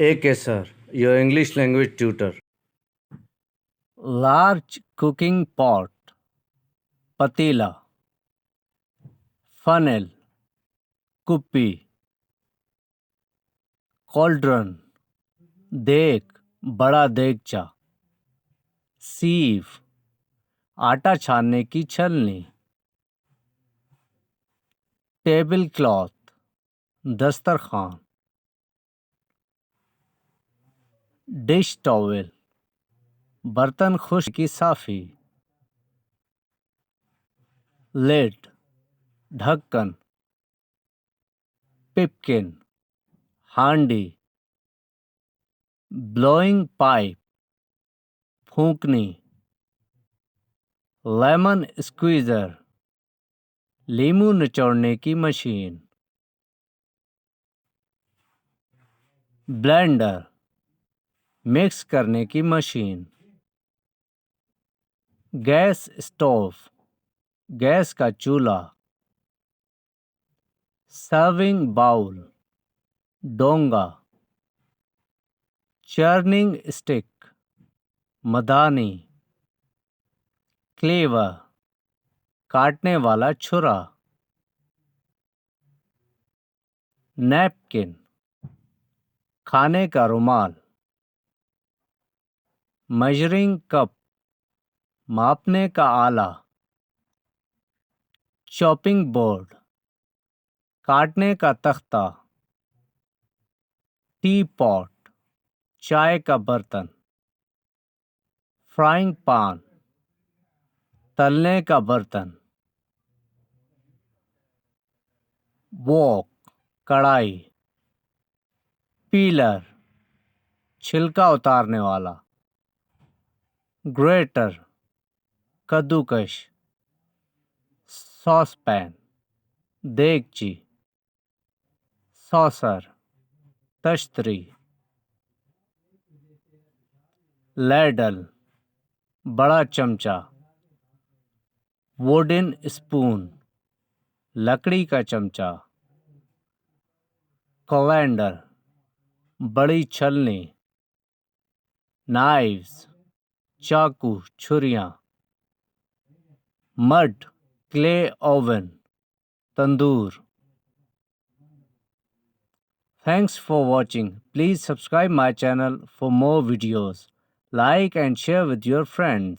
AK sir, your English language tutor. Large cooking pot, पतीला. Funnel, कुप्पी. Cauldron, देग, बड़ा देगचा. Sieve, आटा छानने की छलनी. टेबल क्लॉथ, दस्तरखान. डिश टॉवेल, बर्तन खुश्क की साफी. लिड, ढक्कन. पिपकिन, हांडी. ब्लोइंग पाइप, फूंकनी. लेमन स्क्वीजर, लीमू निचोड़ने की मशीन. ब्लेंडर, मिक्स करने की मशीन. गैस स्टोव, गैस का चूल्हा. सर्विंग बाउल, डोंगा. चर्निंग स्टिक, मदानी. क्लेवर, काटने वाला छुरा. नैपकिन, खाने का रुमाल. मेजरिंग कप, मापने का आला. चॉपिंग बोर्ड, काटने का तख्ता. टी पॉट, चाय का बर्तन. फ्राइंग पैन, तलने का बर्तन. वॉक, कढ़ाई. पीलर, छिलका उतारने वाला. ग्रेटर, कद्दूकश. सॉस पैन, देगची. सॉसर, तश्तरी. लैडल, बड़ा चमचा. वुडन स्पून, लकड़ी का चमचा. कोलैंडर, बड़ी छलनी. नाइव्स, चाकू, छुरियां. Mud, clay oven, tandoor. Thanks for watching. Please subscribe my channel for more videos. Like and share with your friends.